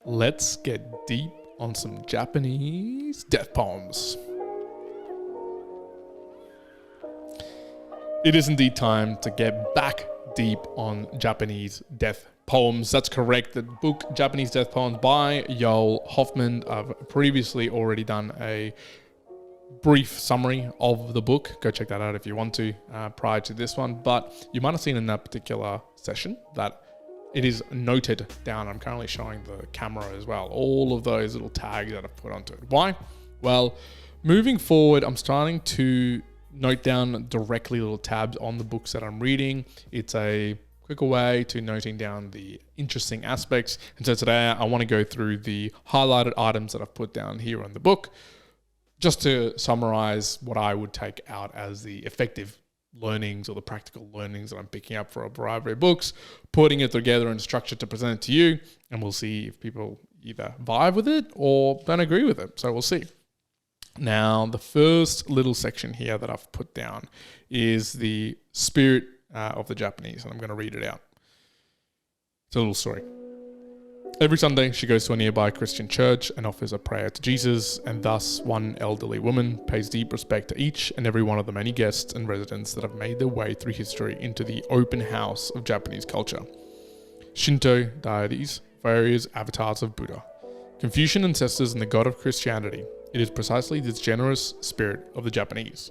Let's get deep on some Japanese death poems. It is indeed time to get back deep on Japanese death poems. That's correct. The book Japanese Death Poems by Yoel Hoffman. I've previously already done a brief summary of the book. Go check that out if you want to prior to this one. But you might have seen in that particular session that it is noted down. I'm currently showing the camera as well. All of those little tags that I've put onto it. Why? Well, moving forward, I'm starting to note down directly little tabs on the books that I'm reading. It's a quicker way to noting down the interesting aspects. And so today I want to go through the highlighted items that I've put down here on the book, just to summarize what I would take out as the effective learnings or the practical learnings that I'm picking up for a variety of books, putting it together in structure to present it to you, and we'll see if people either vibe with it or don't agree with it. So we'll see. Now, the first little section here that I've put down is the spirit of the Japanese, and I'm going to read it out. It's a little story. Every Sunday, she goes to a nearby Christian church and offers a prayer to Jesus, and thus one elderly woman pays deep respect to each and every one of the many guests and residents that have made their way through history into the open house of Japanese culture. Shinto deities, various avatars of Buddha, Confucian ancestors and the god of Christianity. It is precisely this generous spirit of the Japanese,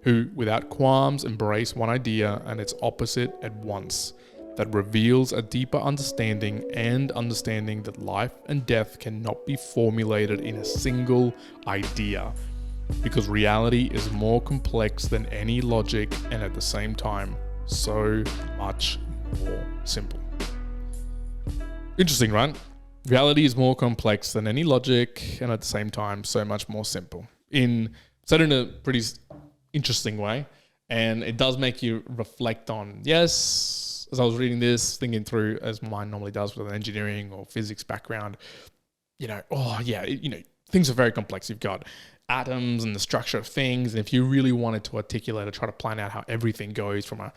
who without qualms embrace one idea and its opposite at once, that reveals a deeper understanding that life and death cannot be formulated in a single idea, because reality is more complex than any logic and at the same time so much more simple. Interesting, right? Reality is more complex than any logic and at the same time so much more simple. Said in a pretty interesting way, and it does make you reflect on, yes, as I was reading this, thinking through, as my mind normally does with an engineering or physics background, things are very complex. You've got atoms and the structure of things. And if you really wanted to articulate or try to plan out how everything goes from a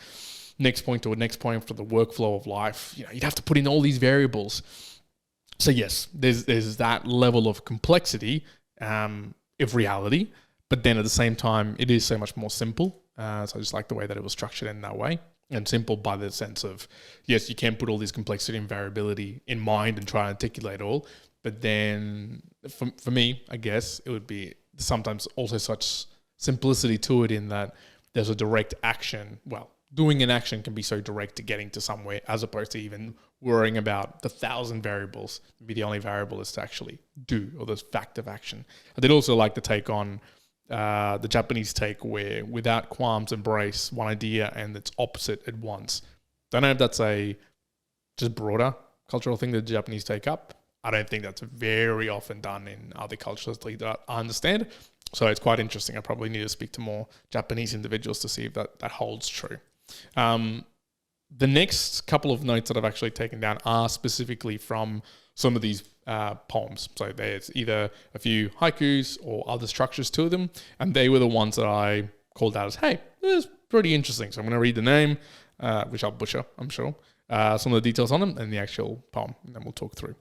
next point to a next point for the workflow of life, you'd have to put in all these variables. So yes, there's that level of complexity of reality, but then at the same time, it is so much more simple. So I just like the way that it was structured in that way. And simple by the sense of, yes, you can put all this complexity and variability in mind and try and articulate all. But then for me, I guess it would be sometimes also such simplicity to it in that there's a direct action. Well, doing an action can be so direct to getting to somewhere as opposed to even worrying about the 1,000 variables. Maybe the only variable is to actually do, or the fact of action. I did also like to take on the Japanese take where without qualms embrace one idea and its opposite at once. Don't know if that's a just broader cultural thing that the Japanese take up. I don't think that's very often done in other cultures that I understand. So it's quite interesting. I probably need to speak to more Japanese individuals to see if that holds true. The next couple of notes that I've actually taken down are specifically from some of these poems. So there's either a few haikus or other structures to them, and they were the ones that I called out as, hey, this is pretty interesting. So I'm going to read the name, which I'll butcher, I'm sure, some of the details on them, and the actual poem, and then we'll talk through.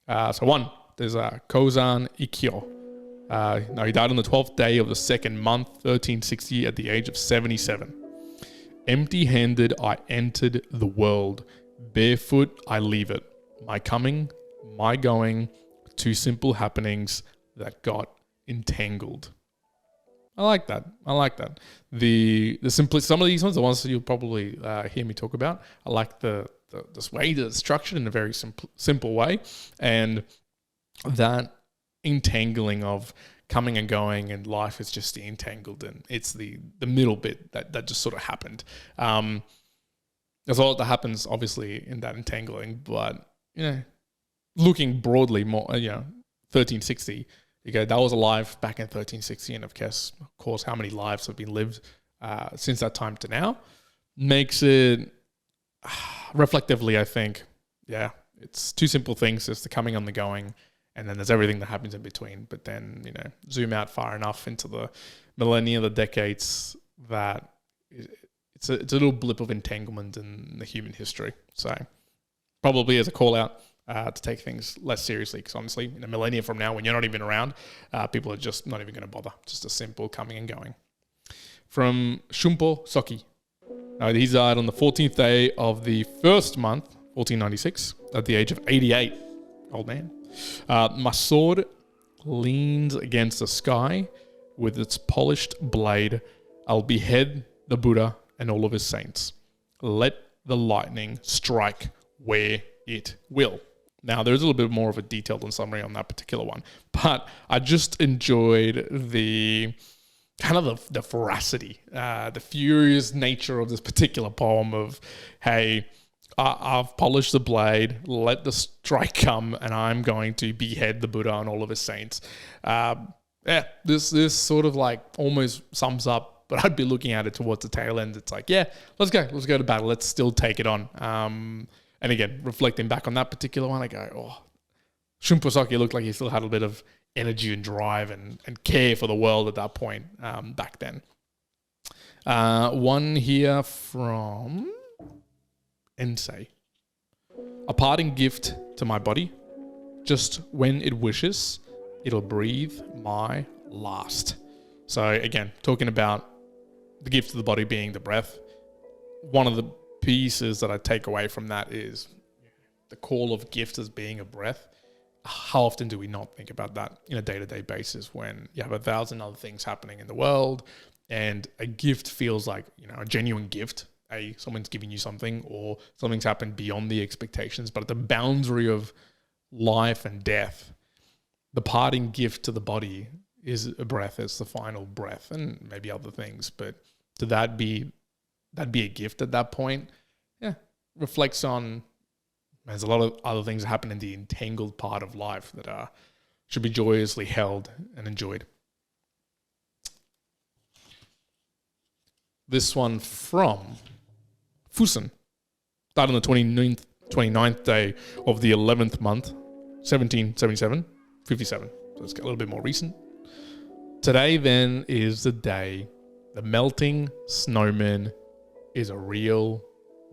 So one, there's Kozan Ikkyo. Now he died on the 12th day of the second month, 1360, at the age of 77. Empty-handed I entered the world, barefoot I leave it. My coming, my going, two simple happenings that got entangled. I like that. The simplicity, some of these ones, the ones that you'll probably hear me talk about, I like this way that it's structured in a very simple way, and that entangling of coming and going, and life is just entangled, and it's the middle bit that just sort of happened. There's a lot that happens, obviously, in that entangling, but looking broadly more, 1360, that was alive back in 1360, and of course, how many lives have been lived since that time to now makes it reflectively, I think, it's two simple things. There's the coming and the going, and then there's everything that happens in between. But then, zoom out far enough into the millennia, the decades, that it's a little blip of entanglement in the human history. So probably as a call out, to take things less seriously. Because honestly, in a millennia from now, when you're not even around, people are just not even going to bother. Just a simple coming and going. From Shumpo Soki. He died on the 14th day of the first month, 1496, at the age of 88. Old man. My sword leans against the sky with its polished blade. I'll behead the Buddha and all of his saints. Let the lightning strike where it will. Now, there's a little bit more of a detailed summary on that particular one, but I just enjoyed the kind of the veracity, the furious nature of this particular poem of, hey, I've polished the blade, let the strike come, and I'm going to behead the Buddha and all of his saints. This sort of like almost sums up, but I'd be looking at it towards the tail end. It's like, yeah, let's go to battle. Let's still take it on. And again, reflecting back on that particular one, I go, oh, Shumpo looked like he still had a bit of energy and drive and care for the world at that point back then. One here from Ensei. A parting gift to my body. Just when it wishes, it'll breathe my last. So again, talking about the gift of the body being the breath. One of the pieces that I take away from that is the call of gift as being a breath. How often do we not think about that in a day-to-day basis when you have 1,000 other things happening in the world and a gift feels like, a genuine gift, someone's giving you something or something's happened beyond the expectations, but at the boundary of life and death, the parting gift to the body is a breath. It's the final breath and maybe other things, but to that'd be a gift at that point. Yeah, reflects on, there's a lot of other things that happen in the entangled part of life that should be joyously held and enjoyed. This one from Fusen, died on the 29th day of the 11th month, 1777, 57. So it's a little bit more recent. Today then is the day the melting snowman is a real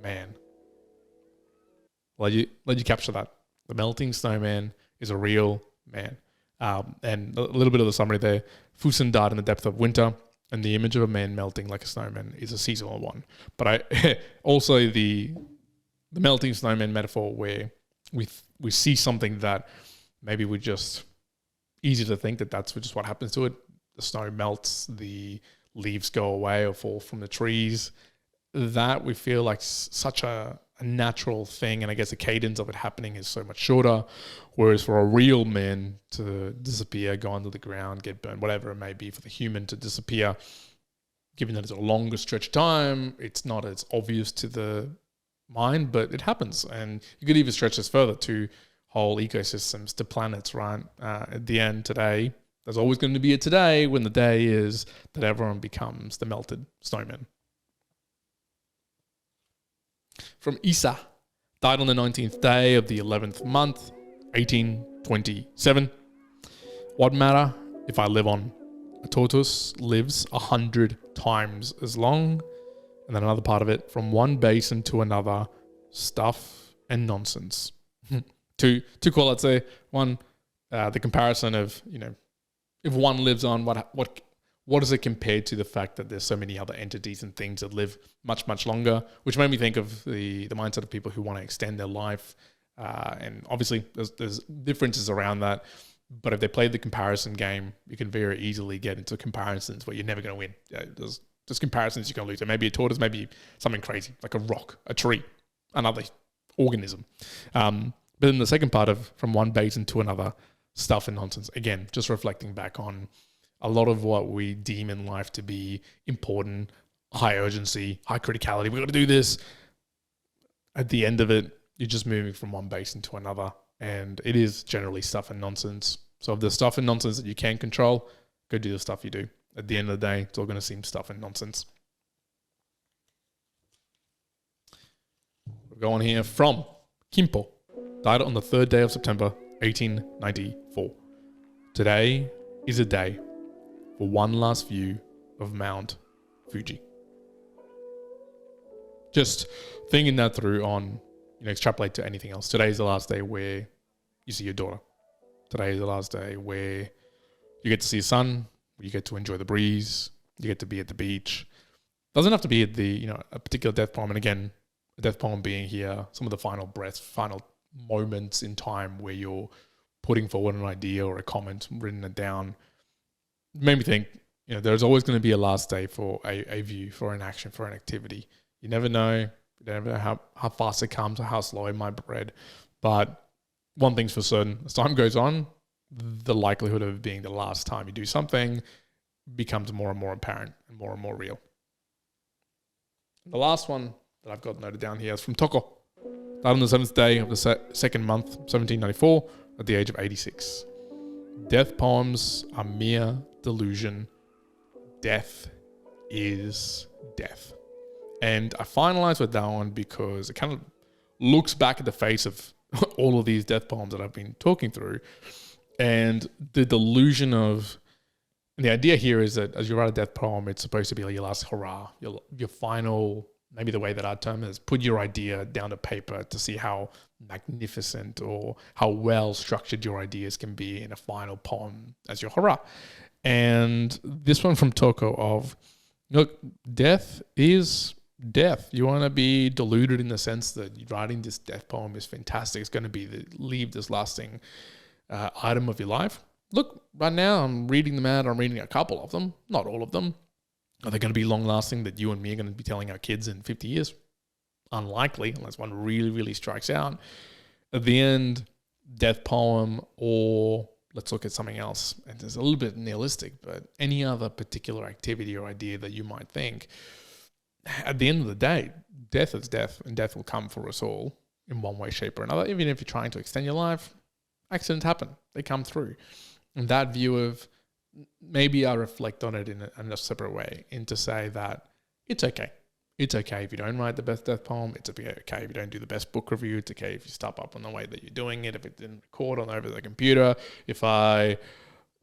man. Let you capture that. The melting snowman is a real man. And a little bit of the summary there. Fusen died in the depth of winter, and the image of a man melting like a snowman is a seasonal one. But I also the melting snowman metaphor where we see something that maybe we're just easy to think that that's just what happens to it. The snow melts, the leaves go away or fall from the trees. That we feel like such a natural thing, and I guess the cadence of it happening is so much shorter, whereas for a real man to disappear, go under the ground, get burned, whatever it may be, for the human to disappear, given that it's a longer stretch of time, it's not as obvious to the mind, but it happens. And you could even stretch this further to whole ecosystems, to planets, right? At the end today, there's always going to be a today when the day is that everyone becomes the melted snowman. From Isa, died on the 19th day of the 11th month, 1827. What matter if I live on? A tortoise lives 100 times as long. And then another part of it, from one basin to another, stuff and nonsense. Two qualities there. One, the comparison of, if one lives on, what is it compared to the fact that there's so many other entities and things that live much, much longer, which made me think of the mindset of people who want to extend their life. And obviously there's differences around that, but if they play the comparison game, you can very easily get into comparisons where you're never going to win. There's comparisons you're going to lose. It may be a tortoise, maybe something crazy, like a rock, a tree, another organism. But then the second part of from one basin to another, stuff and nonsense. Again, just reflecting back on a lot of what we deem in life to be important, high urgency, high criticality. We've got to do this. At the end of it, you're just moving from one basin to another. And it is generally stuff and nonsense. So if there's stuff and nonsense that you can control, go do the stuff you do. At the end of the day, it's all going to seem stuff and nonsense. We're going here from Kimpo. Died on the 3rd day of September, 1894. Today is a day for one last view of Mount Fuji. Just thinking that through on extrapolate to anything else. Today is the last day where you see your daughter. Today is the last day where you get to see the sun, you get to enjoy the breeze, you get to be at the beach. Doesn't have to be at the, a particular death poem. And again, a death poem being here, some of the final breaths, final moments in time where you're putting forward an idea or a comment, written it down, made me think, there's always going to be a last day for a view, for an action, for an activity. You never know. You never know how fast it comes or how slow it might spread. But one thing's for certain, as time goes on, the likelihood of it being the last time you do something becomes more and more apparent and more real. The last one that I've got noted down here is from Toko. Died on the 7th day of the second month, 1794, at the age of 86. Death poems are mere delusion. Death is death. And I finalized with that one because it kind of looks back at the face of all of these death poems that I've been talking through. And the delusion of, and the idea here is that as you write a death poem, it's supposed to be like your last hurrah, your final, maybe the way that I term it is put your idea down to paper to see how magnificent or how well structured your ideas can be in a final poem as your hurrah. And this one from Toko of, look, death is death. You want to be deluded in the sense that writing this death poem is fantastic. It's going to leave this lasting item of your life. Look, right now I'm reading them out. I'm reading a couple of them, not all of them. Are they going to be long lasting that you and me are going to be telling our kids in 50 years? Unlikely, unless one really, really strikes out. At the end, death poem, or let's look at something else. And it's a little bit nihilistic, but any other particular activity or idea that you might think, at the end of the day, death is death, and death will come for us all in one way, shape, or another. Even if you're trying to extend your life, accidents happen. They come through. And that view of, maybe I reflect on it in a separate way, and to say that it's okay. It's okay if you don't write the best death poem. It's okay if you don't do the best book review. It's okay if you stop up on the way that you're doing it, if it didn't record on over the computer, if I,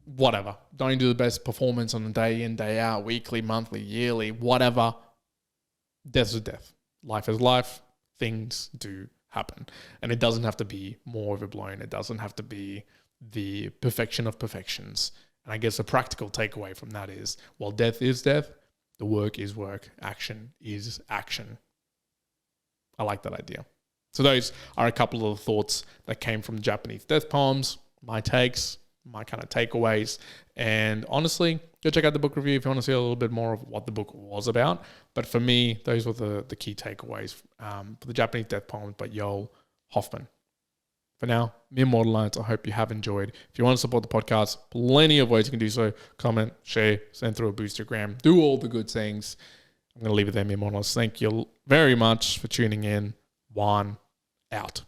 whatever, don't do the best performance on a day in, day out, weekly, monthly, yearly, whatever. Death is death. Life is life. Things do happen. And it doesn't have to be more overblown. It doesn't have to be the perfection of perfections. And I guess a practical takeaway from that is, while death is death, the work is work. Action is action. I like that idea. So those are a couple of thoughts that came from Japanese death poems, my takes, my kind of takeaways. And honestly, go check out the book review if you want to see a little bit more of what the book was about. But for me, those were the key takeaways for the Japanese death poems by Yoel Hoffman. For now, mere mortal lines, I hope you have enjoyed. If you want to support the podcast, plenty of ways you can do so. Comment, share, send through a boostergram, do all the good things. I'm going to leave it there, mere mortal lines. Thank you very much for tuning in. One out.